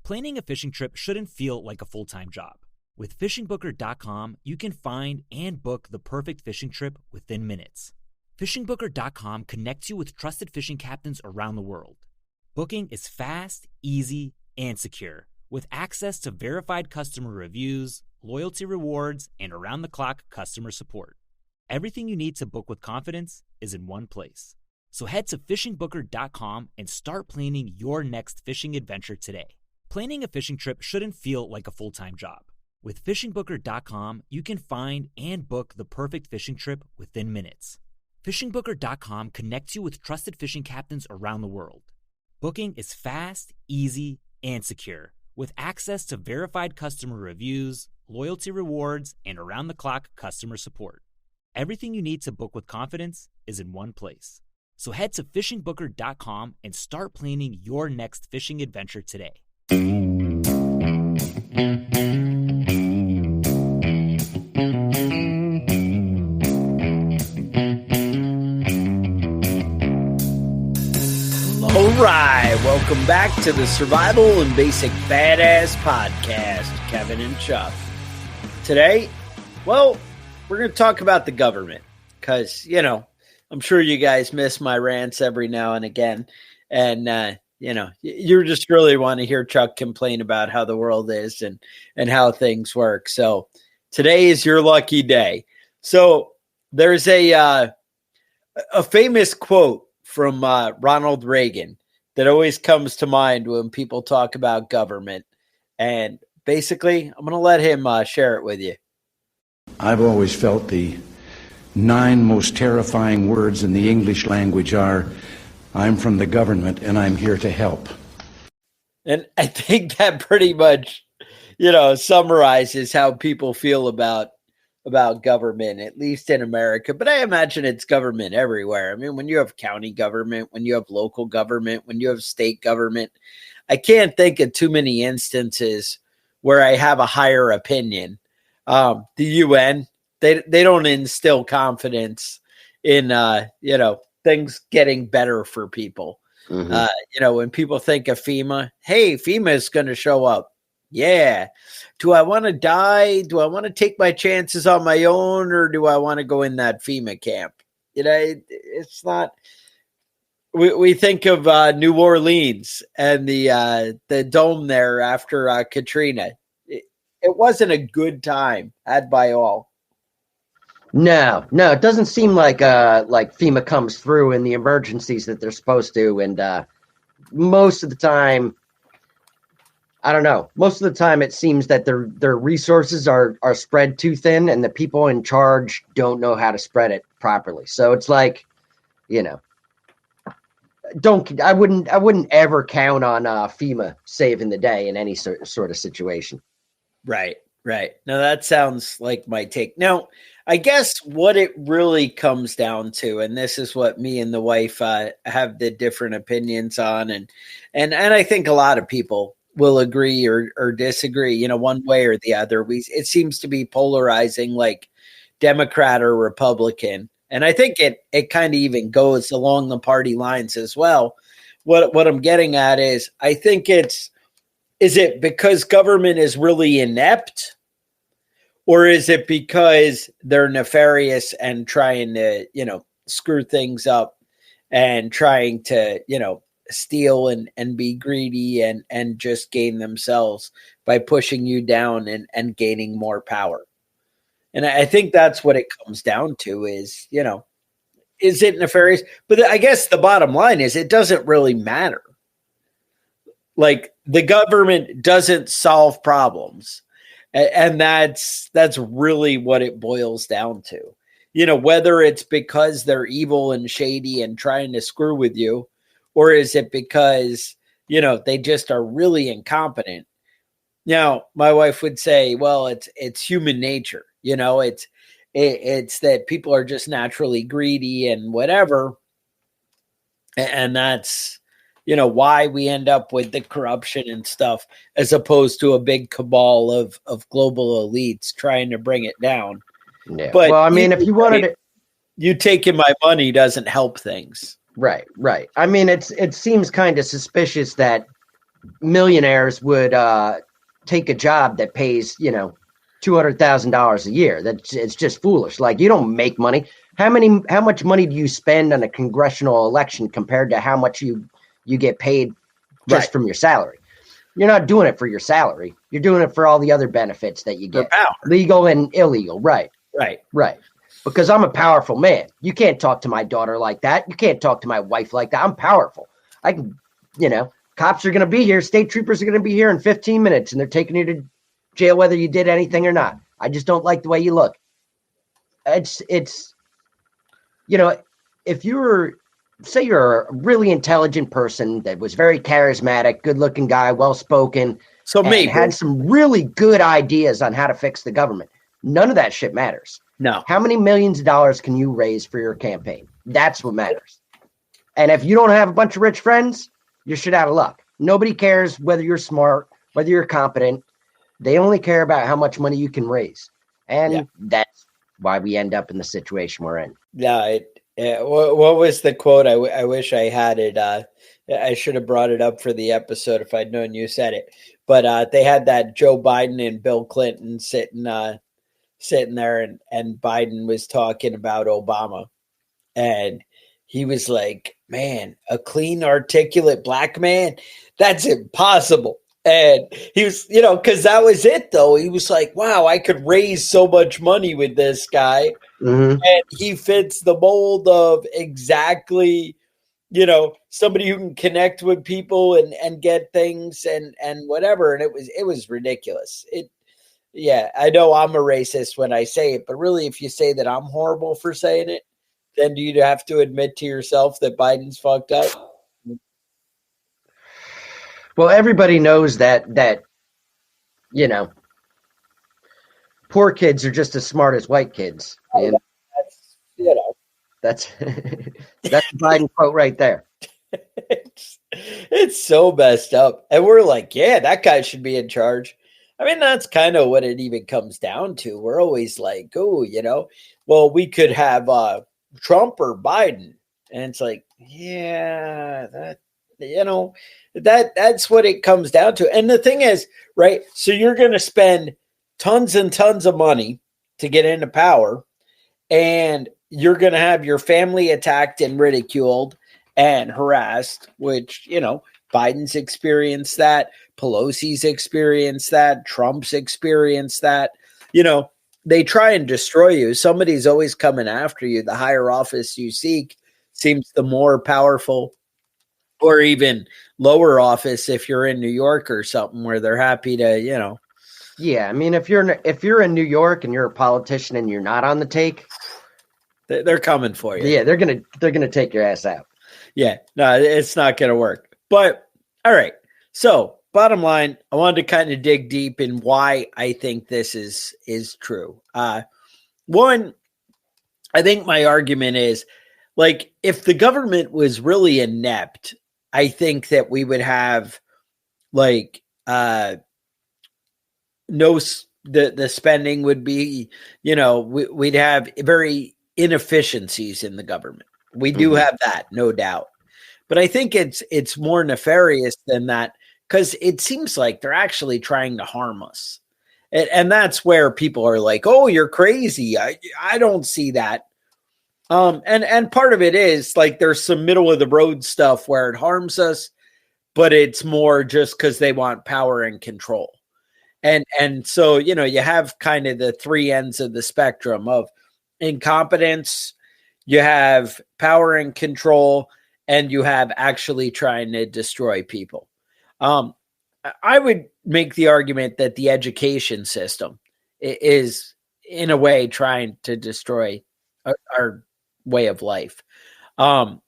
Planning a fishing trip shouldn't feel like a full-time job. With fishingbooker.com, you can find and book the perfect fishing trip within minutes. Fishingbooker.com connects you with trusted fishing captains around the world. Booking is fast, easy, and secure, with access to verified customer reviews, loyalty rewards, and around-the-clock customer support. Everything you need to book with confidence is in one place. So head to fishingbooker.com and start planning your next fishing adventure today. Planning a fishing trip shouldn't feel like a full-time job. With fishingbooker.com, you can find and book the perfect fishing trip within minutes. Fishingbooker.com connects you with trusted fishing captains around the world. Booking is fast, easy, and secure, with access to verified customer reviews, loyalty rewards, and around-the-clock customer support. Everything you need to book with confidence is in one place. So head to fishingbooker.com and start planning your next fishing adventure today. All right, welcome back to the Survival and Basic Badass Podcast, Kevin and Chuck. Today, well, we're going to talk about the government because, I'm sure you guys miss my rants every now and again. And, you just really want to hear Chuck complain about how the world is and how things work. So today is your lucky day. So there's a famous quote from Ronald Reagan that always comes to mind when people talk about government. And basically, I'm going to let him share it with you. I've always felt the 9 most terrifying words in the English language are, I'm from the government and I'm here to help. And I think that pretty much, summarizes how people feel about government, at least in America. But I imagine it's government everywhere. I mean, when you have county government, when you have local government, when you have state government, I can't think of too many instances where I have a higher opinion. The UN, they don't instill confidence in, things getting better for people. Mm-hmm. When people think of FEMA, hey, FEMA is going to show up. Yeah. Do I want to die? Do I want to take my chances on my own, or do I want to go in that FEMA camp? It's not. We think of New Orleans and the dome there after Katrina. It wasn't a good time had by all. No, it doesn't seem like FEMA comes through in the emergencies that they're supposed to, and most of the time, I don't know. Most of the time, it seems that their resources are spread too thin, and the people in charge don't know how to spread it properly. So it's like, I wouldn't ever count on FEMA saving the day in any sort of situation. Right. Now that sounds like my take. Now, I guess what it really comes down to, and this is what me and the wife have the different opinions on, and I think a lot of people will agree or disagree, one way or the other. It seems to be polarizing, like Democrat or Republican, and I think it kind of even goes along the party lines as well. What I'm getting at is, I think is it because government is really inept? Or is it because they're nefarious and trying to, screw things up and trying to, steal and be greedy and just gain themselves by pushing you down and gaining more power? And I think that's what it comes down to is, is it nefarious? But I guess the bottom line is it doesn't really matter. Like, the government doesn't solve problems. And that's really what it boils down to. Whether it's because they're evil and shady and trying to screw with you, or is it because, they just are really incompetent? Now, my wife would say, well, it's human nature. It's that people are just naturally greedy and whatever. And that's, why we end up with the corruption and stuff, as opposed to a big cabal of global elites trying to bring it down. Yeah. But well, I mean, if you wanted to, you taking my money doesn't help things. Right. I mean, it seems kind of suspicious that millionaires would take a job that pays, $200,000 a year. It's just foolish. Like, you don't make money. How much money do you spend on a congressional election compared to how much you get paid just from your salary? You're not doing it for your salary. You're doing it for all the other benefits that you get, legal and illegal. Right. Because I'm a powerful man. You can't talk to my daughter like that. You can't talk to my wife like that. I'm powerful. I can, cops are going to be here. State troopers are going to be here in 15 minutes, and they're taking you to jail whether you did anything or not. I just don't like the way you look. It's if say you're a really intelligent person that was very charismatic, good-looking guy, well-spoken, so maybe had some really good ideas on how to fix the government. None of that shit matters. No. How many millions of dollars can you raise for your campaign? That's what matters. And if you don't have a bunch of rich friends, you're shit out of luck. Nobody cares whether you're smart, whether you're competent. They only care about how much money you can raise. And that's why we end up in the situation we're in. Yeah. What was the quote? I wish I had it. I should have brought it up for the episode if I'd known you said it. But they had that Joe Biden and Bill Clinton sitting there, and Biden was talking about Obama. And he was like, man, a clean, articulate black man, that's impossible. And he was, because that was it, though. He was like, wow, I could raise so much money with this guy. Mm-hmm. And he fits the mold of exactly, somebody who can connect with people and get things and whatever. And it was ridiculous. I know I'm a racist when I say it, but really, if you say that I'm horrible for saying it, then do you have to admit to yourself that Biden's fucked up? Well, everybody knows that poor kids are just as smart as white kids. And that's the Biden quote right there. It's so messed up. And we're like, yeah, that guy should be in charge. I mean, that's kind of what it even comes down to. We're always like, oh, well, we could have Trump or Biden. And it's like, yeah, that's what it comes down to. And the thing is, right, so you're going to spend tons and tons of money to get into power, and you're going to have your family attacked and ridiculed and harassed, which, Biden's experienced that. Pelosi's experienced that. Trump's experienced that. They try and destroy you. Somebody's always coming after you. The higher office you seek seems the more powerful, or even lower office if you're in New York or something where they're happy to, Yeah, I mean, if you're in New York and you're a politician and you're not on the take, they're coming for you. Yeah, they're gonna take your ass out. Yeah, no, it's not gonna work. But all right, so bottom line, I wanted to kind of dig deep in why I think this is true. One, I think my argument is, like, if the government was really inept, I think that we would have the spending would be, we'd have very inefficiencies in the government. We do have that, no doubt. But I think it's more nefarious than that, because it seems like they're actually trying to harm us. And that's where people are like, oh, you're crazy. I don't see that. And part of it is like there's some middle of the road stuff where it harms us, but it's more just because they want power and control. And so, you have kind of the three ends of the spectrum of incompetence, you have power and control, and you have actually trying to destroy people. I would make the argument that the education system is, in a way, trying to destroy our way of life. One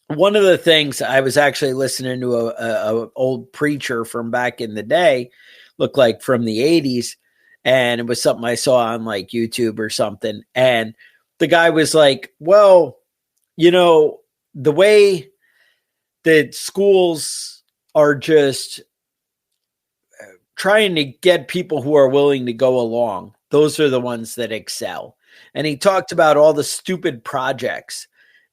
of the things, I was actually listening to a old preacher from back in the day, looked like from the 80s, and it was something I saw on like YouTube or something. And the guy was like, well, the way that schools are just trying to get people who are willing to go along, those are the ones that excel. And he talked about all the stupid projects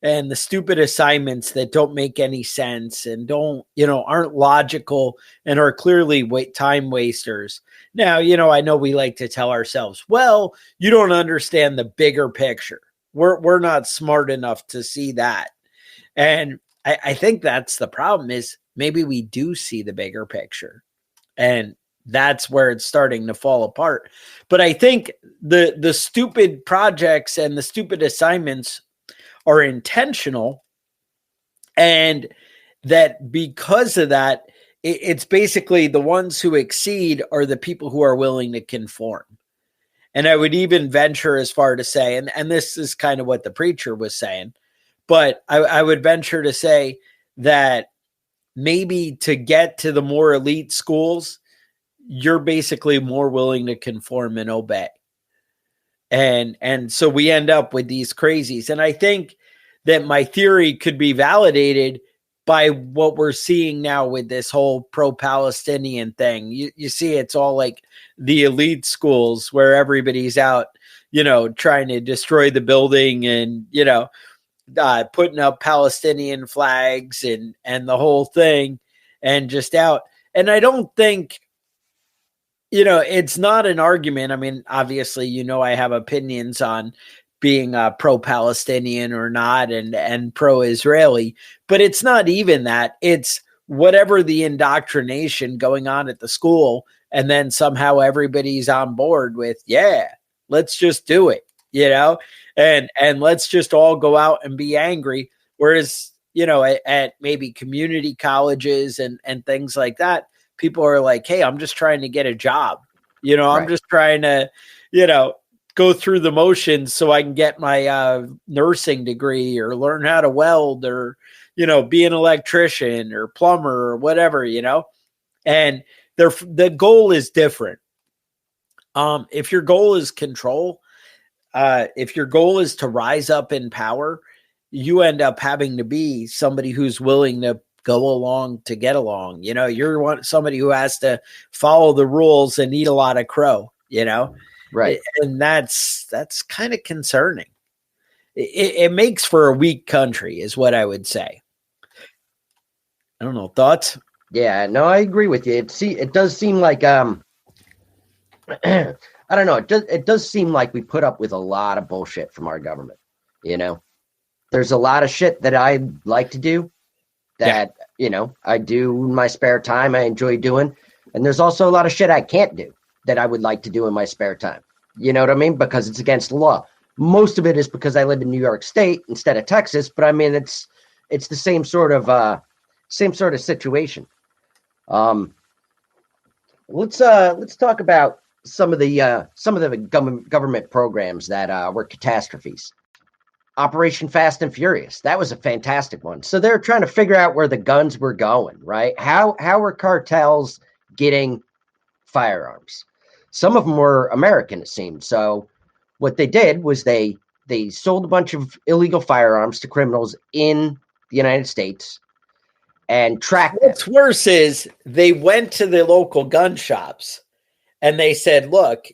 and the stupid assignments that don't make any sense and aren't logical and are clearly time wasters. Now, I know we like to tell ourselves, well, you don't understand the bigger picture. We're not smart enough to see that. And I think that's the problem, is maybe we do see the bigger picture, and that's where it's starting to fall apart. But I think the stupid projects and the stupid assignments are intentional, and that because of that, it's basically the ones who exceed are the people who are willing to conform. And I would even venture as far to say, and this is kind of what the preacher was saying, but I would venture to say that maybe to get to the more elite schools, you're basically more willing to conform and obey. And so we end up with these crazies. And I think that my theory could be validated by what we're seeing now with this whole pro-Palestinian thing. You see, it's all like the elite schools where everybody's out, trying to destroy the building and, putting up Palestinian flags and the whole thing, and just out. And I don't think, it's not an argument. I mean, obviously, I have opinions on being pro-Palestinian or not, and pro-Israeli, but it's not even that. It's whatever the indoctrination going on at the school, and then somehow everybody's on board with, yeah, let's just do it, and let's just all go out and be angry. Whereas, at maybe community colleges and things like that, people are like, hey, I'm just trying to get a job. I'm just trying to, go through the motions so I can get my nursing degree or learn how to weld or, be an electrician or plumber or whatever, and the goal is different. If your goal is control, if your goal is to rise up in power, you end up having to be somebody who's willing to go along to get along. You're somebody who has to follow the rules and eat a lot of crow, Right. And that's kind of concerning. It makes for a weak country is what I would say. I don't know. Thoughts? Yeah, no, I agree with you. It does seem like, I don't know. It does seem like we put up with a lot of bullshit from our government. There's a lot of shit that I like to do that, I do in my spare time. I enjoy doing. And there's also a lot of shit I can't do that I would like to do in my spare time. You know what I mean? Because it's against the law. Most of it is because I live in New York State instead of Texas, but I mean it's the same sort of situation. Let's talk about some of the government programs that were catastrophes. Operation Fast and Furious. That was a fantastic one. So they're trying to figure out where the guns were going, right? How were cartels getting firearms? Some of them were American, it seemed. So what they did was they sold a bunch of illegal firearms to criminals in the United States and tracked them. What's worse is they went to the local gun shops and they said, look,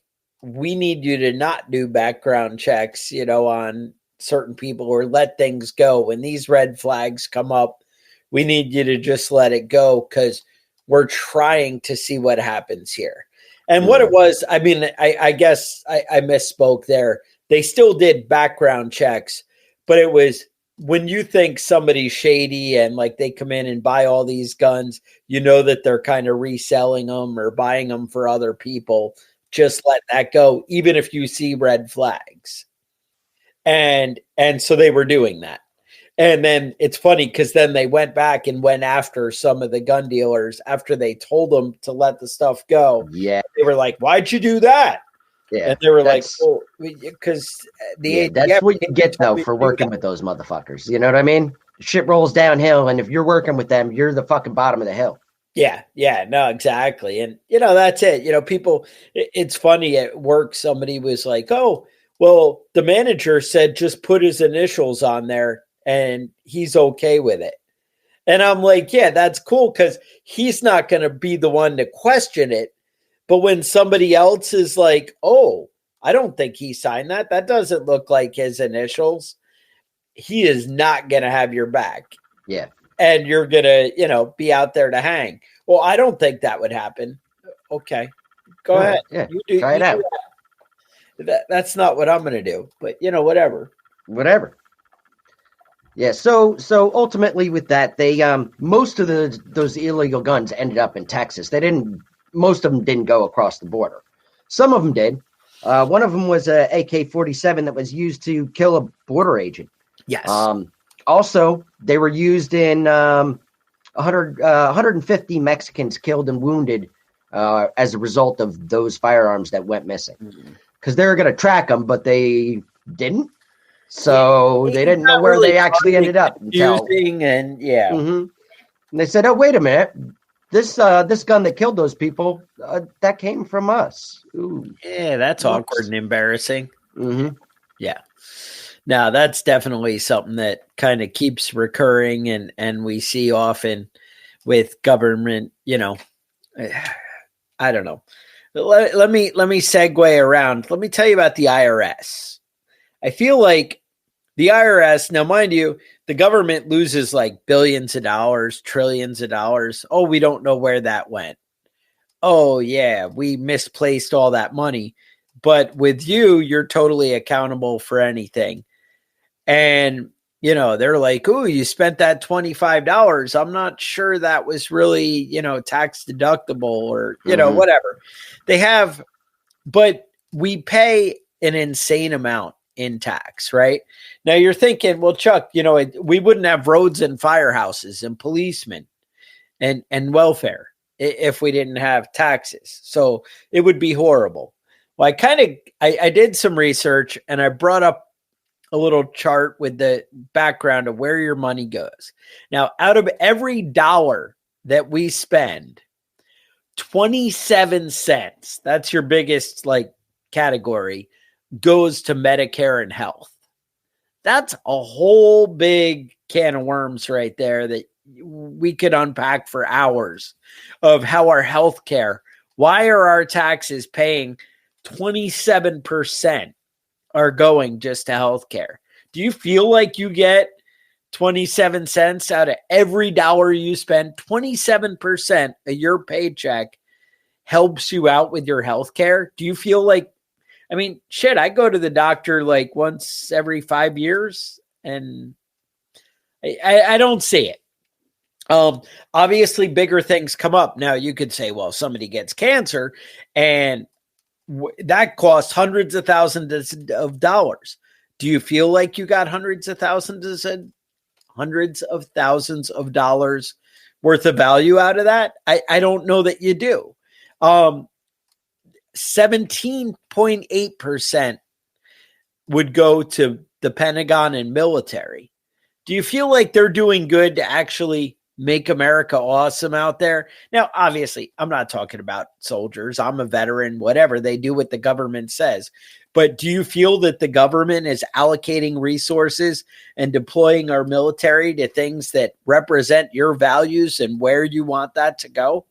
we need you to not do background checks, on certain people, or let things go. When these red flags come up, we need you to just let it go because we're trying to see what happens here. And what it was, I mean, I guess I misspoke there. They still did background checks, but it was when you think somebody's shady and like they come in and buy all these guns, that they're kind of reselling them or buying them for other people. Just let that go, even if you see red flags. And so they were doing that. And then it's funny because then they went back and went after some of the gun dealers after they told them to let the stuff go. Yeah. They were like, why'd you do that? Yeah. And they were like, oh, because that's what you get though for working with those motherfuckers. You know what I mean? Shit rolls downhill. And if you're working with them, you're the fucking bottom of the hill. Yeah. Yeah, no, exactly. And that's it. People, it's funny at work. Somebody was like, oh, well, the manager said, just put his initials on there and he's okay with it. And I'm like, yeah, that's cool because he's not going to be the one to question it. But when somebody else is like, oh, I don't think he signed that. That doesn't look like his initials. he is not going to have your back. Yeah. And you're going to, be out there to hang. Well, I don't think that would happen. Okay. Go ahead. Yeah. You Try it out. That's not what I'm going to do, but whatever. Yeah. So ultimately with that, they, most of those illegal guns ended up in Texas. Most of them didn't go across the border. Some of them did. One of them was a AK-47 that was used to kill a border agent. Yes. Also, they were used in 150 Mexicans killed and wounded as a result of those firearms that went missing. Because they were going to track them, but they didn't. So they didn't know where they actually ended up. And And they said, "Oh, wait a minute. This gun that killed those people, that came from us." Ooh. Yeah, that's awkward and embarrassing. Mm-hmm. Yeah. Now, that's definitely something that kind of keeps recurring and we see often with government, I don't know. Let me segue around. Let me tell you about the IRS. I feel like the IRS, now mind you, the government loses like billions of dollars, trillions of dollars. Oh, we don't know where that went. Oh, yeah, we misplaced all that money. But with you, you're totally accountable for anything. And, they're like, "Oh, you spent that $25. I'm not sure that was really, tax deductible or, whatever." They have, but we pay an insane amount in tax, right? Now you're thinking, well, Chuck, we wouldn't have roads and firehouses and policemen and welfare if we didn't have taxes. So it would be horrible. Well, I did some research and I brought up a little chart with the background of where your money goes. Now, out of every dollar that we spend, 27 cents, that's your biggest category, goes to Medicare and health. That's a whole big can of worms right there that we could unpack for hours of how our health care, why are our taxes paying 27% are going just to health care? Do you feel like you get 27 cents out of every dollar you spend? 27% of your paycheck helps you out with your health care? Do you feel like, I go to the doctor like once every 5 years and I don't see it. Obviously bigger things come up. Now you could say, well, somebody gets cancer and that costs hundreds of thousands of dollars. Do you feel like you got hundreds of thousands of dollars worth of value out of that? I don't know that you do. 17.8% would go to the Pentagon and military. Do you feel like they're doing good to actually make America awesome out there? Now, obviously, I'm not talking about soldiers. I'm a veteran, whatever. They do what the government says. But do you feel that the government is allocating resources and deploying our military to things that represent your values and where you want that to go?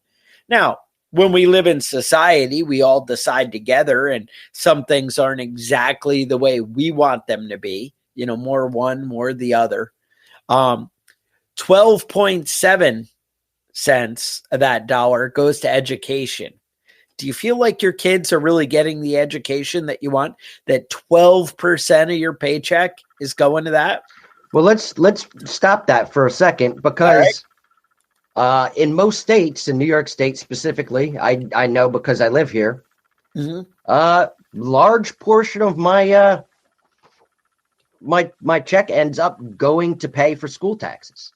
Now, when we live in society, we all decide together, and some things aren't exactly the way we want them to be, more one, more the other. 12.7 cents of that dollar goes to education. Do you feel like your kids are really getting the education that you want? That 12% of your paycheck is going to that? Well, let's stop that for a second, because in most states, in New York State specifically, I know because I live here, large portion of my my check ends up going to pay for school taxes.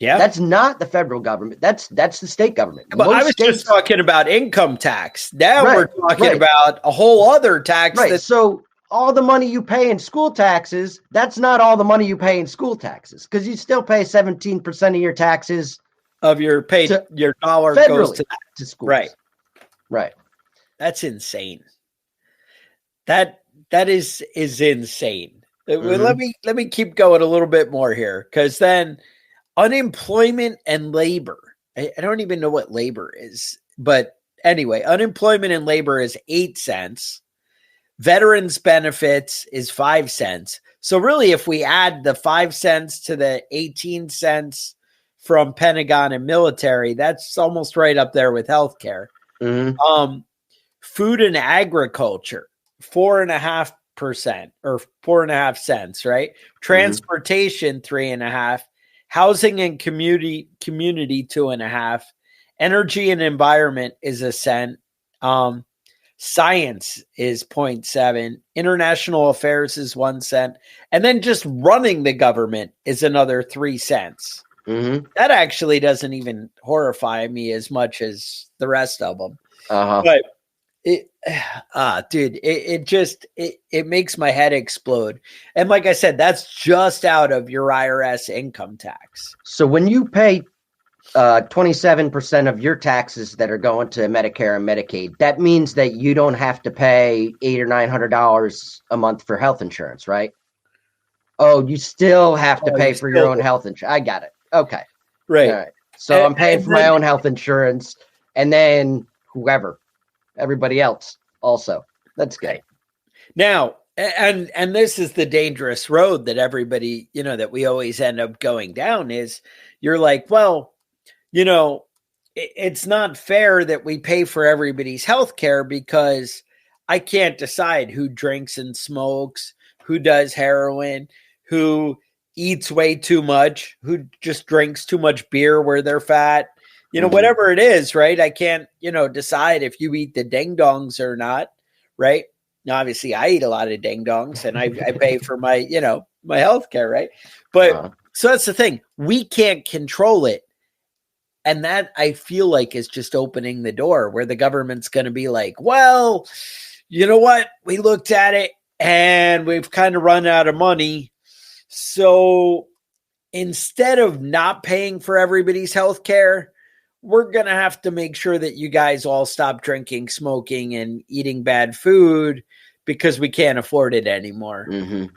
Yeah, that's not the federal government. That's the state government. But I was just talking about income tax. Now we're talking about a whole other tax. Right. So all the money you pay in school taxes, that's not all the money you pay in school taxes, because you still pay 17% of your taxes of your pay. Your dollar goes to schools. Right. That's insane. That is insane. Let me keep going a little bit more here, because then unemployment and labor. I don't even know what labor is, but anyway, unemployment and labor is 8 cents. Veterans benefits is 5 cents. So really, if we add the 5 cents to the 18 cents from Pentagon and military, that's almost right up there with healthcare. Food and agriculture, 4.5% or 4.5 cents, right? Transportation, 3.5. Housing and community, 2.5. Energy and environment is a cent. Science is 0.7. International affairs is 1 cent. And then just running the government is another 3 cents. That actually doesn't even horrify me as much as the rest of them. But it makes my head explode. And like I said, that's just out of your IRS income tax. So when you pay 27% of your taxes that are going to Medicare and Medicaid, that means that you don't have to pay $800 or $900 a month for health insurance, right? Oh, you still have to pay for your own health insurance. I got it. Okay. Right. All right. So I'm paying for my own health insurance, and then everybody else also. That's good. Now, and this is the dangerous road that everybody, that we always end up going down is you're like, well, it's not fair that we pay for everybody's health care because I can't decide who drinks and smokes, who does heroin, who eats way too much, who just drinks too much beer where they're fat, whatever it is, right? I can't, decide if you eat the ding dongs or not, right? Now, obviously I eat a lot of ding dongs and I pay for my, my health care, right? But so that's the thing. We can't control it. And that I feel like is just opening the door where the government's going to be like, well, you know what? We looked at it and we've kind of run out of money. So instead of not paying for everybody's health care, we're going to have to make sure that you guys all stop drinking, smoking, and eating bad food because we can't afford it anymore.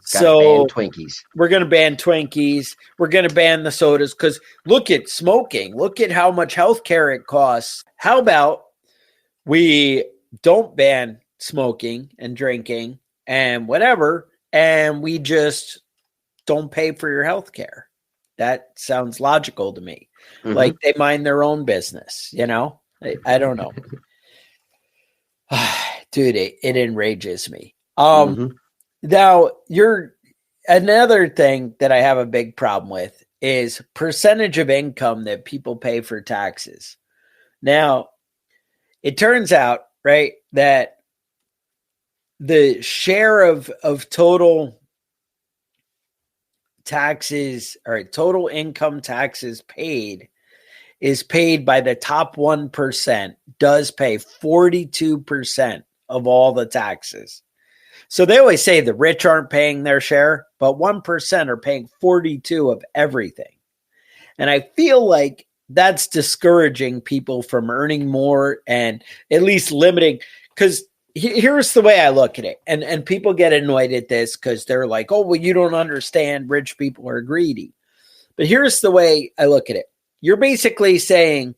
So ban Twinkies. We're going to ban Twinkies. We're going to ban the sodas because look at smoking. Look at how much healthcare it costs. How about we don't ban smoking and drinking and whatever, and we just don't pay for your healthcare? That sounds logical to me. Like they mind their own business, I don't know. Dude, it enrages me. Now another thing that I have a big problem with is percentage of income that people pay for taxes. Now, it turns out, right, that the share of total taxes or total income taxes paid is paid by the top 1%, does pay 42% of all the taxes. So they always say the rich aren't paying their share, but 1% are paying 42 of everything. And I feel like that's discouraging people from earning more and at least limiting, because here's the way I look at it. And people get annoyed at this because they're like, oh, well, you don't understand. Rich people are greedy. But here's the way I look at it. You're basically saying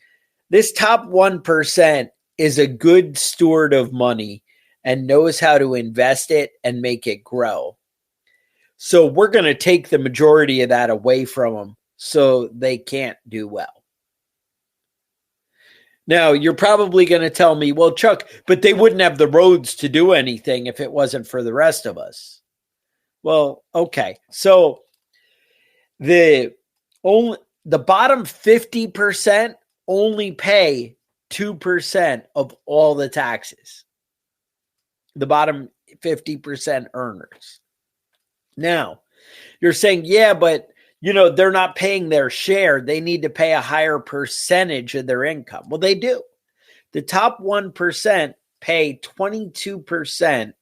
this top 1% is a good steward of money and knows how to invest it and make it grow. So we're going to take the majority of that away from them so they can't do well. Now, you're probably going to tell me, well, Chuck, but they wouldn't have the roads to do anything if it wasn't for the rest of us. Well, okay. So the bottom 50% only pay 2% of all the taxes. The bottom 50% earners. Now, you're saying, yeah, but they're not paying their share. They need to pay a higher percentage of their income. Well, they do. The top 1% pay 22%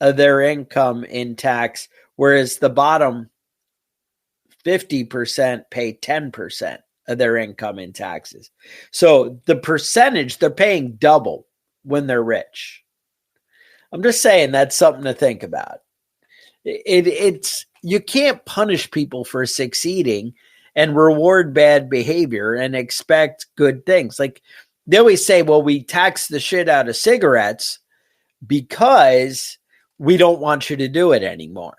of their income in tax, whereas the bottom 50% pay 10% of their income in taxes. So the percentage, they're paying double when they're rich. I'm just saying that's something to think about. It's you can't punish people for succeeding and reward bad behavior and expect good things. Like they always say, well, we tax the shit out of cigarettes because we don't want you to do it anymore.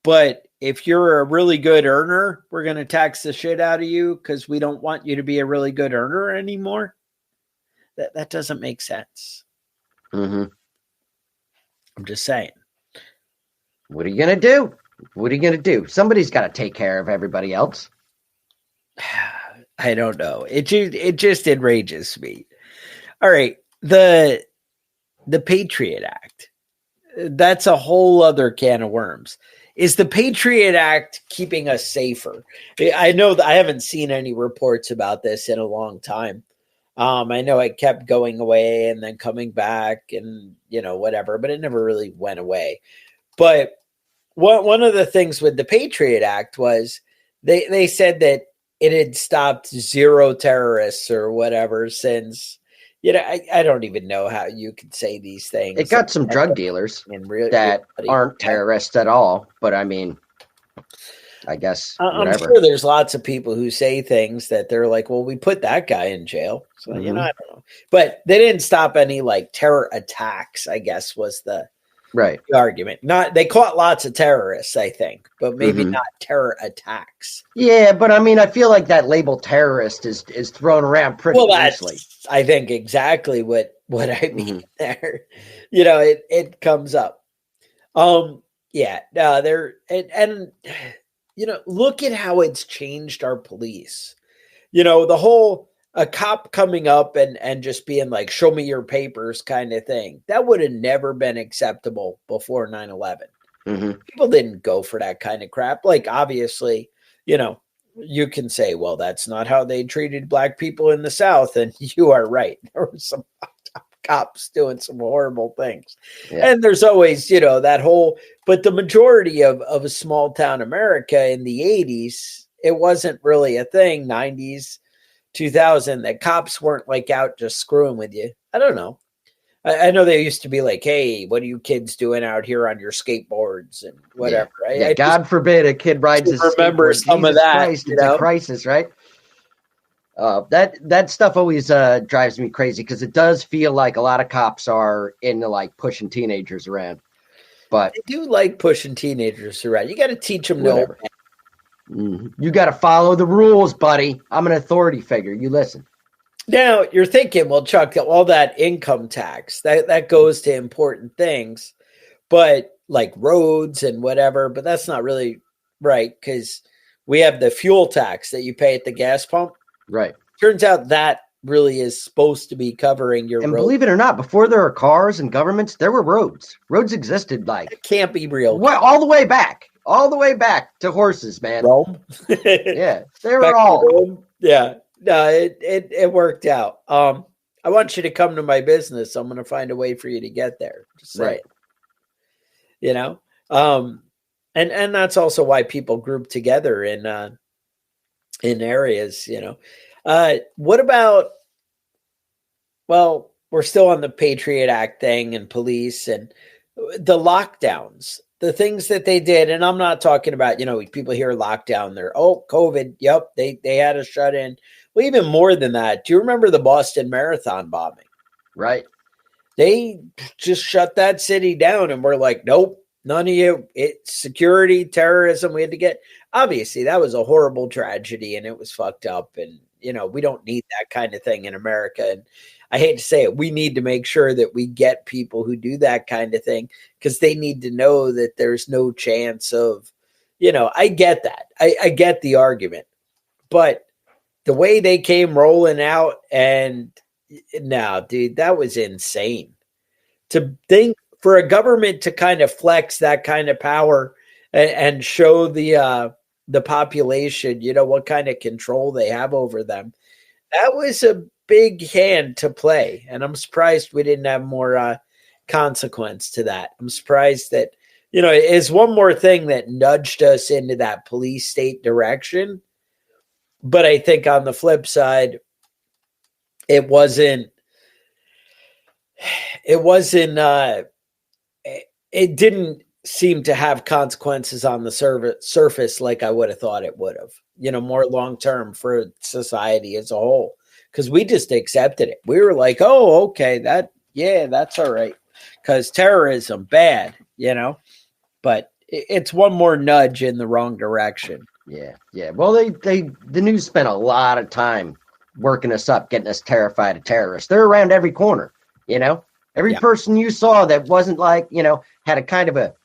But if you're a really good earner, we're going to tax the shit out of you because we don't want you to be a really good earner anymore. That doesn't make sense. Mm-hmm. I'm just saying. What are you going to do? What are you going to do? Somebody's got to take care of everybody else. I don't know. It just enrages me. All right. The Patriot Act. That's a whole other can of worms. Is the Patriot Act keeping us safer? I know that I haven't seen any reports about this in a long time. I know it kept going away and then coming back and, whatever, but it never really went away. But one of the things with the Patriot Act was they said that it had stopped 0 terrorists or whatever since, I don't even know how you could say these things. It got some drug dealers that aren't terrorists at all, but I mean, I guess whatever. I'm sure there's lots of people who say things that they're like, well, we put that guy in jail. So, I don't know. But they didn't stop any terror attacks, I guess was the argument. They caught lots of terrorists, I think, but maybe not terror attacks. Yeah, but I mean, I feel like that label terrorist is thrown around pretty loosely. That's, I think, exactly what I mean there. It comes up. Look at how it's changed our police. The whole a cop coming up and just being like, show me your papers kind of thing. That would have never been acceptable before 9/11. People didn't go for that kind of crap. Obviously, you can say, well, that's not how they treated black people in the South. And you are right. There were some cops doing some horrible things. Yeah. And there's always, that whole, but the majority of a small town America in the 80s, it wasn't really a thing. 90s, 2000, that cops weren't out just screwing with you. I don't know. I know they used to be like, hey, what are you kids doing out here on your skateboards and whatever. Yeah. Right? Yeah, God forbid a kid rides his remember skateboard. Some Jesus of that. Christ, it's a crisis, right? That stuff always drives me crazy because it does feel like a lot of cops are into pushing teenagers around. But they do like pushing teenagers around. You got to teach them no. You got to follow the rules, buddy. I'm an authority figure. You listen. Now you're thinking, well, Chuck, all that income tax that goes to important things, but roads and whatever. But that's not really right because we have the fuel tax that you pay at the gas pump. Right. Turns out that really is supposed to be covering your and road. Believe it or not, before there were cars and governments, there were roads. Roads existed it can't be real. All the way back. All the way back to horses, man. Rome. Yeah. They were all. Yeah. No, it worked out. I want you to come to my business. I'm going to find a way for you to get there. Just say it. And that's also why people group together in areas, what about, well, we're still on the Patriot Act thing and police and the lockdowns, the things that they did. And I'm not talking about, people hear lockdown there. Oh, COVID. Yep. They had us shut in. Well, even more than that. Do you remember the Boston Marathon bombing? Right. They just shut that city down and we're like, nope. None of you, it's security, terrorism. We had to obviously that was a horrible tragedy and it was fucked up. And, we don't need that kind of thing in America. And I hate to say it, we need to make sure that we get people who do that kind of thing because they need to know that there's no chance of, I get that. I get the argument, but the way they came rolling out and now, dude, that was insane to think. For a government to kind of flex that kind of power and show the population, what kind of control they have over them, that was a big hand to play. And I'm surprised we didn't have more consequence to that. I'm surprised that, it is one more thing that nudged us into that police state direction. But I think on the flip side, it wasn't it didn't seem to have consequences on the surface like I would have thought it would have, more long-term for society as a whole, because we just accepted it. We were like, oh, okay, that's all right. Because terrorism, bad, but it's one more nudge in the wrong direction. Yeah. Well, the news spent a lot of time working us up, getting us terrified of terrorists. They're around every corner, Every person you saw that wasn't like, had a kind of a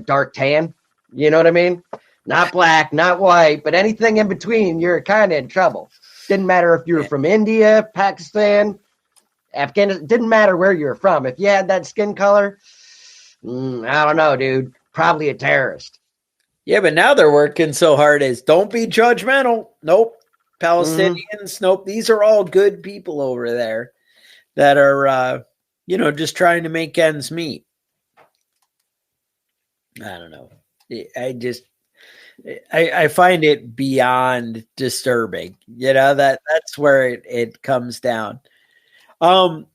dark tan, you know what I mean? Not black, not white, but anything in between, you're kind of in trouble. Didn't matter if you were from India, Pakistan, Afghanistan, didn't matter where you were from. If you had that skin color, I don't know, dude, probably a terrorist. Yeah, but now they're working so hard as don't be judgmental. Nope. Palestinians, nope. These are all good people over there that are, just trying to make ends meet. I don't know. I find it beyond disturbing. That's where it comes down. All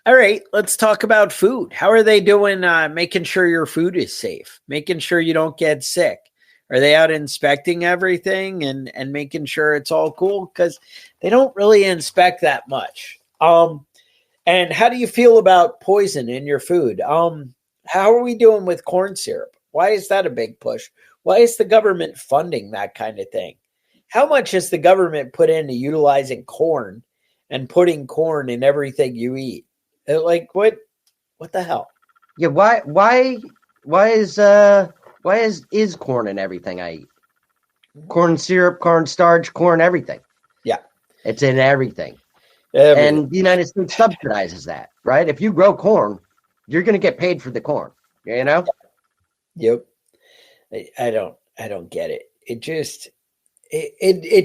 right, let's talk about food. How are they doing making sure your food is safe, making sure you don't get sick? Are they out inspecting everything and making sure it's all cool? Because they don't really inspect that much. And how do you feel about poison in your food? How are we doing with corn syrup? Why is that a big push? Why is the government funding that kind of thing? How much has the government put into utilizing corn and putting corn in everything you eat? Like what the hell? Yeah, why is corn in everything I eat? Corn syrup, corn starch, corn everything. Yeah. It's in everything. And the United States subsidizes that, right? If you grow corn, you're going to get paid for the corn, Yep. I don't get it. It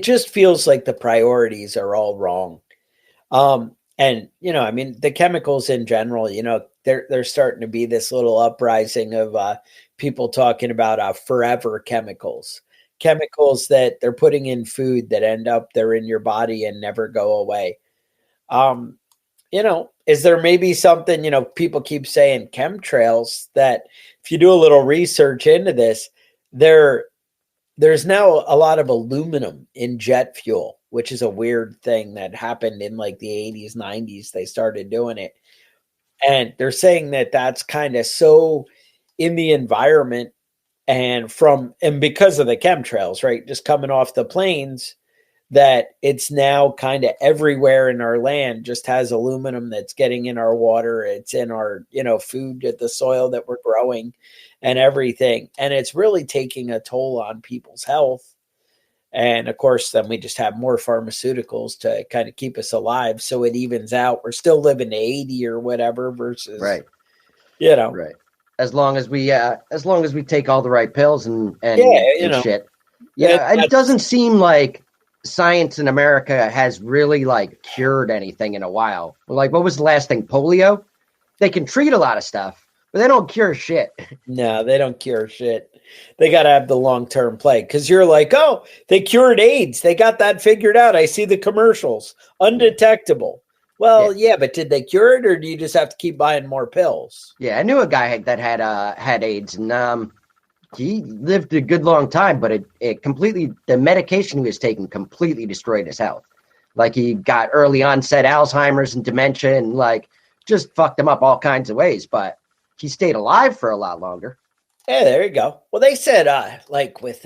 just feels like the priorities are all wrong. And the chemicals in general, they're starting to be this little uprising of people talking about forever chemicals that they're putting in food that end up they're in your body and never go away. Is there maybe something, people keep saying chemtrails, that if you do a little research into this, there's now a lot of aluminum in jet fuel, which is a weird thing that happened in like the 80s, 90s. They started doing it. And they're saying that that's kind of so in the environment and because of the chemtrails, right? Just coming off the planes, that it's now kind of everywhere in our land, just has aluminum that's getting in our water. It's in our, food, at the soil that we're growing and everything. And it's really taking a toll on people's health. And of course, then we just have more pharmaceuticals to kind of keep us alive. So it evens out. We're still living to 80 or whatever versus, right. Right. As long as we take all the right pills and shit. It doesn't seem like science in America has really like cured anything in a while. Like, what was the last thing? Polio? They can treat a lot of stuff, but they don't cure shit. No, they don't cure shit. They got to have the long-term play, because you're like, oh, they cured AIDS. They got that figured out. I see the commercials. Undetectable. Well, yeah, but did they cure it, or do you just have to keep buying more pills? Yeah, I knew a guy that had AIDS, and he lived a good long time, but it completely, the medication he was taking completely destroyed his health. Like, he got early onset Alzheimer's and dementia, and like just fucked him up all kinds of ways, but he stayed alive for a lot longer. Yeah, there you go. Well, they said like with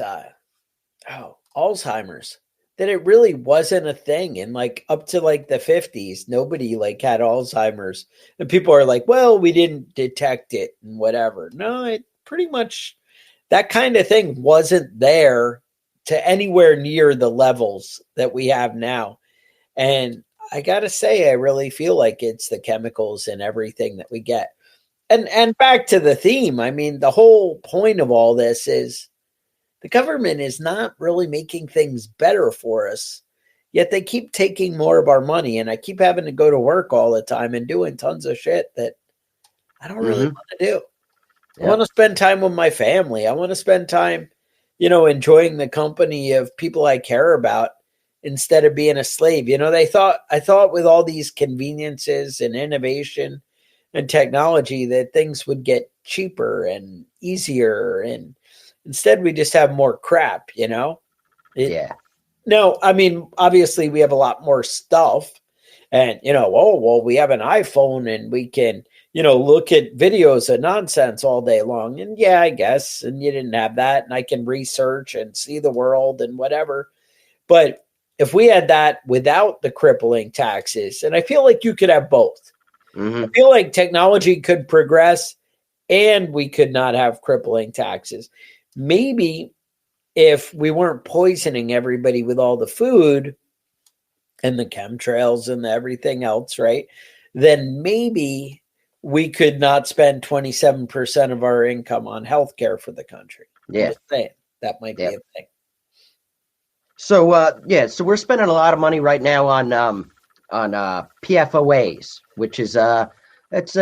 Alzheimer's, that it really wasn't a thing. And like up to like the 50s, nobody like had Alzheimer's. And people are like, well, we didn't detect it and whatever. No, it pretty much, that kind of thing wasn't there to anywhere near the levels that we have now. And I got to say, I really feel like it's the chemicals and everything that we get. And back to the theme, I mean, the whole point of all this is the government is not really making things better for us, yet they keep taking more of our money. And I keep having to go to work all the time and doing tons of shit that I don't really want to do. I want to spend time with my family. I want to spend time, enjoying the company of people I care about instead of being a slave. I thought with all these conveniences and innovation and technology that things would get cheaper and easier, and instead we just have more crap, Yeah. No, I mean, obviously we have a lot more stuff And, oh, well, we have an iPhone and we can, look at videos of nonsense all day long. And yeah, I guess. And you didn't have that. And I can research and see the world and whatever. But if we had that without the crippling taxes, and I feel like you could have both. I feel like technology could progress and we could not have crippling taxes. Maybe if we weren't poisoning everybody with all the food and the chemtrails and everything else, right? Then maybe we could not spend 27% of our income on healthcare for the country. Yeah. I'm just saying, that might be a thing. So, so we're spending a lot of money right now on PFOAs, which is it's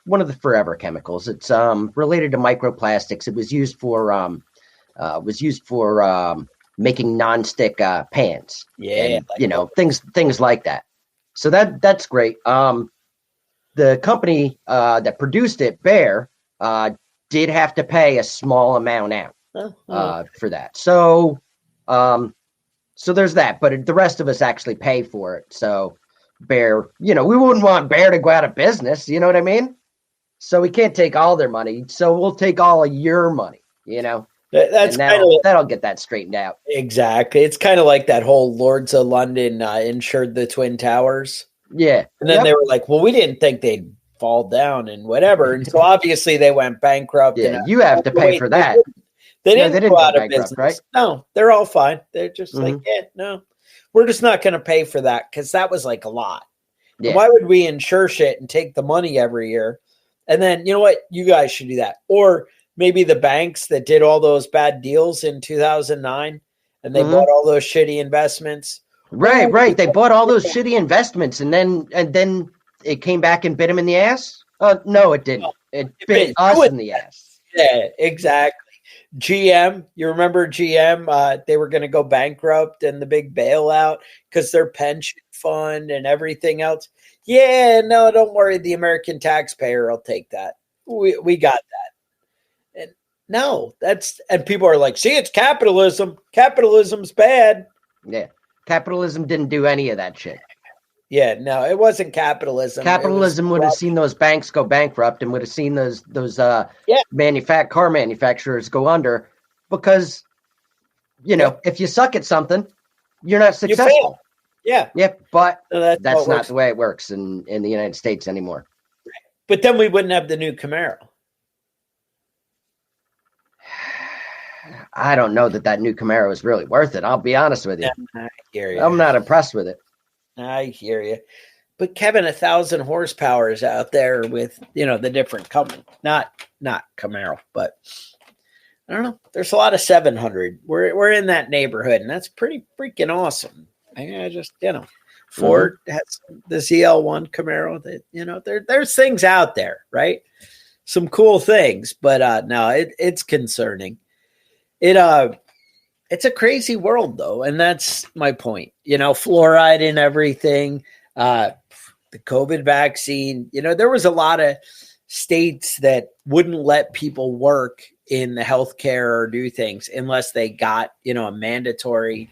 one of the forever chemicals. It's related to microplastics. It was used for making nonstick pans. Yeah, and, things like that. So that's great. The company that produced it, Bayer, did have to pay a small amount out for that. So there's that, but the rest of us actually pay for it. So Bayer, we wouldn't want Bayer to go out of business. You know what I mean? So we can't take all their money. So we'll take all of your money, That's that'll get that straightened out. Exactly. It's kind of like that whole Lords of London insured the Twin Towers. Yeah. And then they were like, well, we didn't think they'd fall down and whatever. And so obviously they went bankrupt. Yeah, you have to pay for that. They didn't go out of bankrupt, business. right? No, they're all fine. They're just like, no, we're just not going to pay for that because that was like a lot. Yeah. Why would we insure shit and take the money every year? And then, you know what? You guys should do that. Or maybe the banks that did all those bad deals in 2009 and they bought all those shitty investments. Right. They bought all those shitty investments and then it came back and bit them in the ass. No, it didn't. It bit us in the ass. Yeah, exactly. GM, you remember GM? They were going to go bankrupt and the big bailout because their pension fund and everything else. Yeah, no, don't worry. The American taxpayer will take that. We got that. And no, and people are like, see, it's capitalism. Capitalism's bad. Yeah. Capitalism didn't do any of that shit. Yeah, no, it wasn't capitalism. Capitalism would have seen those banks go bankrupt and would have seen those car manufacturers go under because, if you suck at something, you're not successful. You fail. Yeah. Yep, but that's not works. the way it works in the United States anymore. But then we wouldn't have the new Camaro. I don't know that new Camaro is really worth it. I'll be honest with you. I hear you. I'm not impressed with it. I hear you. But Kevin, 1,000 horsepower is out there with, the different company. Not Camaro, but I don't know. There's a lot of 700. We're in that neighborhood, and that's pretty freaking awesome. I just, Ford has the ZL1 Camaro that, there's things out there, right? Some cool things, but no, it's concerning. It's a crazy world though. And that's my point, fluoride and everything, the COVID vaccine, there was a lot of states that wouldn't let people work in the healthcare or do things unless they got, a mandatory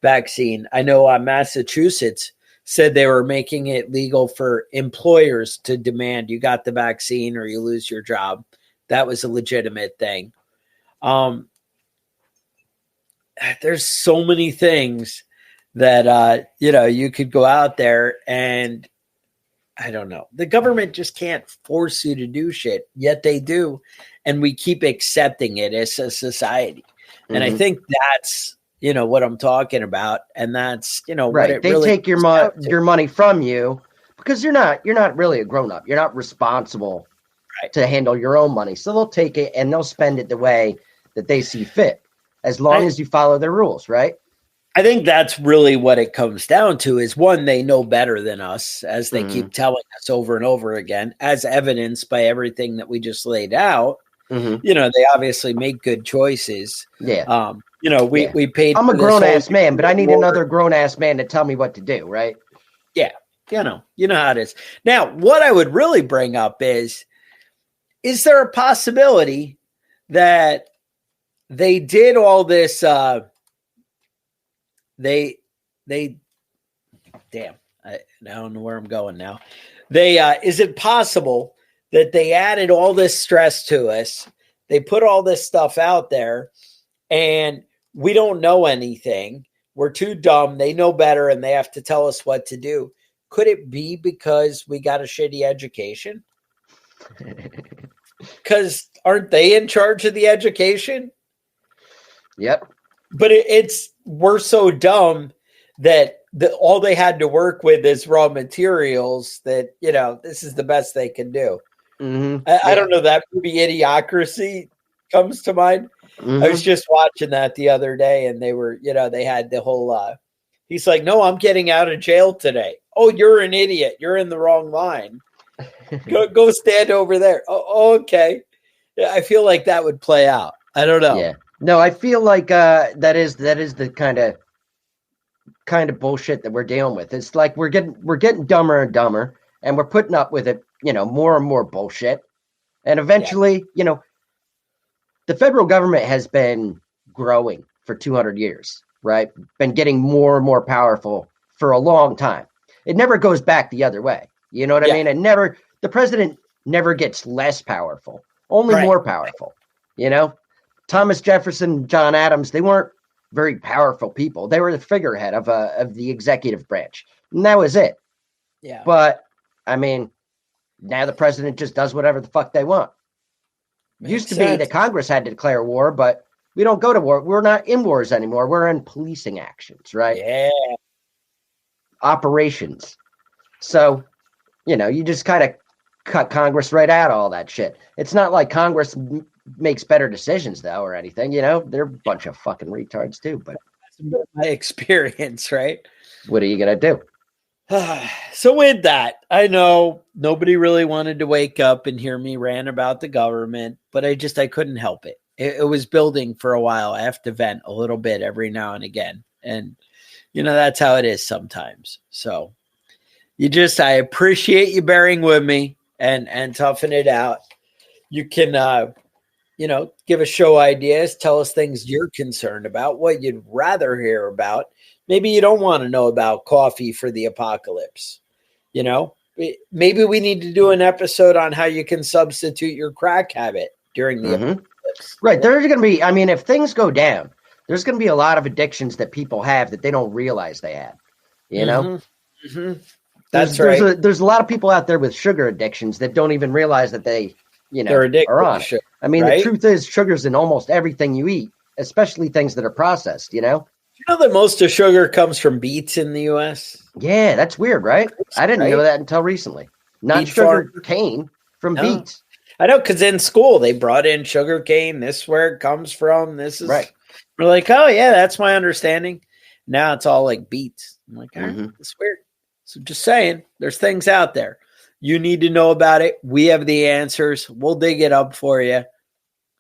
vaccine. I know Massachusetts said they were making it legal for employers to demand you got the vaccine or you lose your job. That was a legitimate thing. There's so many things that, you could go out there and I don't know. The government just can't force you to do shit, yet they do. And we keep accepting it as a society. And I think that's, what I'm talking about. And that's, what it they really take your money from you because you're not really a grown up. You're not responsible to handle your own money. So they'll take it and they'll spend it the way that they see fit. As long as you follow their rules, right? I think that's really what it comes down to is one, they know better than us as they keep telling us over and over again, as evidenced by everything that we just laid out. They obviously make good choices. Yeah. We paid. I'm a grown ass man, but I need another grown ass man to tell me what to do, right? Yeah. You know how it is. Now, what I would really bring up is there a possibility that they did all this. Damn, I don't know where I'm going now. They is it possible that they added all this stress to us? They put all this stuff out there, and we don't know anything. We're too dumb. They know better, and they have to tell us what to do. Could it be because we got a shitty education? Because aren't they in charge of the education? Yep. But we're so dumb that all they had to work with is raw materials that, this is the best they can do. Mm-hmm. I don't know, that movie Idiocracy comes to mind. Mm-hmm. I was just watching that the other day, and they were, they had the whole, he's like, no, I'm getting out of jail today. Oh, you're an idiot. You're in the wrong line. Go stand over there. Oh, okay. Yeah, I feel like that would play out. I don't know. Yeah. No, I feel like that is the kind of bullshit that we're dealing with. It's like we're getting dumber and dumber, and we're putting up with it, more and more bullshit. And eventually, the federal government has been growing for 200 years, right? Been getting more and more powerful for a long time. It never goes back the other way. You know what I mean? The president never gets less powerful, only more powerful. Thomas Jefferson, John Adams, they weren't very powerful people. They were the figurehead of the executive branch, and that was it. Yeah. But I mean, now the president just does whatever the fuck they want. Used to be that Congress had to declare war, but we don't go to war. We're not in wars anymore. We're in policing actions, right? Yeah. Operations. So, you just kind of cut Congress right out of all that shit. It's not like Congress makes better decisions, though, or anything. They're a bunch of fucking retards, too. But that's my experience, right? What are you going to do? So with that, I know nobody really wanted to wake up and hear me rant about the government, but I couldn't help it. It was building for a while. I have to vent a little bit every now and again. And, that's how it is sometimes. So I appreciate you bearing with me and toughing it out. You can, give us show ideas, tell us things you're concerned about, what you'd rather hear about. Maybe you don't want to know about coffee for the apocalypse. Maybe we need to do an episode on how you can substitute your crack habit during the apocalypse. Right. There's going to be, if things go down, there's going to be a lot of addictions that people have that they don't realize they have, Mm-hmm. That's right. There's a lot of people out there with sugar addictions that don't even realize that they, they're addicted are on to sugar, The truth is sugar's in almost everything you eat, especially things that are processed, You know that most of sugar comes from beets in the U.S.? Yeah, that's weird, right? I didn't know that until recently. Not sugar cane from beets. I know, because in school they brought in sugar cane. This is where it comes from. This is right. We're like, oh yeah, that's my understanding. Now it's all like beets. I'm like, that's weird. So just saying, there's things out there. You need to know about it. We have the answers. We'll dig it up for you.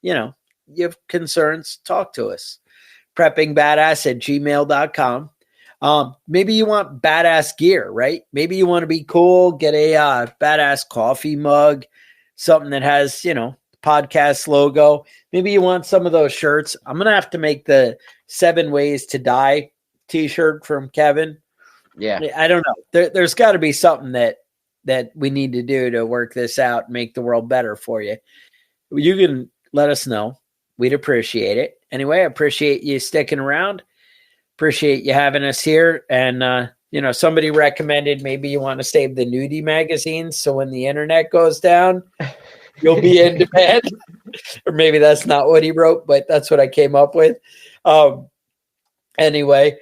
You have concerns, talk to us. preppingbadass@gmail.com. Maybe you want badass gear, right? Maybe you want to be cool, get a badass coffee mug, something that has, podcast logo. Maybe you want some of those shirts. I'm going to have to make the 7 Ways to Die t-shirt from Kevin. Yeah. I don't know. There's got to be something that we need to do to work this out and make the world better for you. You can let us know. We'd appreciate it. Anyway, I appreciate you sticking around. Appreciate you having us here. And, somebody recommended maybe you want to save the nudie magazines. So when the internet goes down, you'll be in demand. Or maybe that's not what he wrote, but that's what I came up with. Anyway,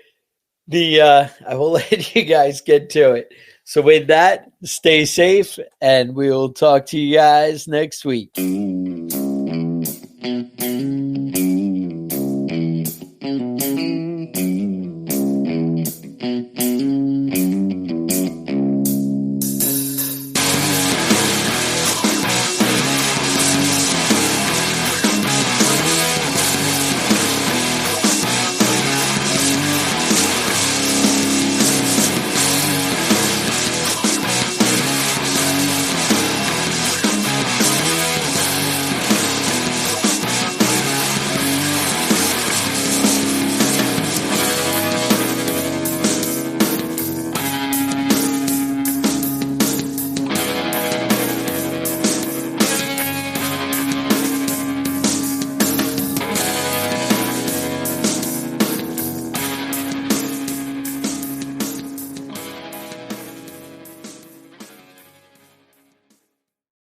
I will let you guys get to it. So with that, stay safe, and we will talk to you guys next week.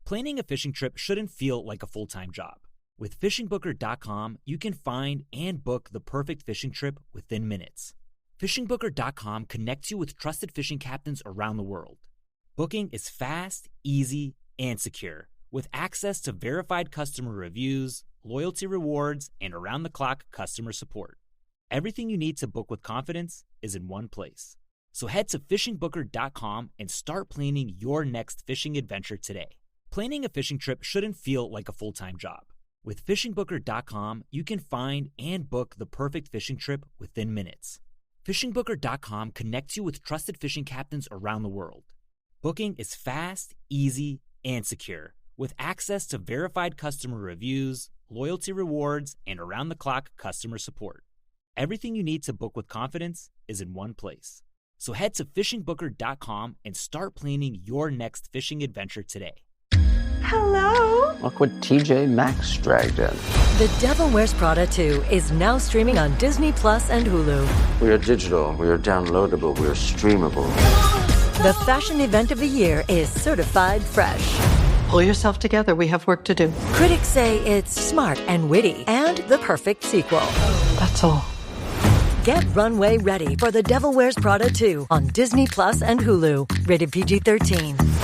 Planning a fishing trip shouldn't feel like a full-time job. With fishingbooker.com, you can find and book the perfect fishing trip within minutes. Fishingbooker.com connects you with trusted fishing captains around the world. Booking is fast, easy, and secure, with access to verified customer reviews, loyalty rewards, and around-the-clock customer support. Everything you need to book with confidence is in one place. So head to fishingbooker.com and start planning your next fishing adventure today. Planning a fishing trip shouldn't feel like a full-time job. With fishingbooker.com, you can find and book the perfect fishing trip within minutes. Fishingbooker.com connects you with trusted fishing captains around the world. Booking is fast, easy, and secure, with access to verified customer reviews, loyalty rewards, and around-the-clock customer support. Everything you need to book with confidence is in one place. So head to fishingbooker.com and start planning your next fishing adventure today. Hello? Look what TJ Maxx dragged in. The Devil Wears Prada 2 is now streaming on Disney Plus and Hulu. We are digital, we are downloadable, we are streamable. The fashion event of the year is certified fresh. Pull yourself together, we have work to do. Critics say it's smart and witty and the perfect sequel. That's all. Get runway ready for The Devil Wears Prada 2 on Disney Plus and Hulu. Rated PG-13.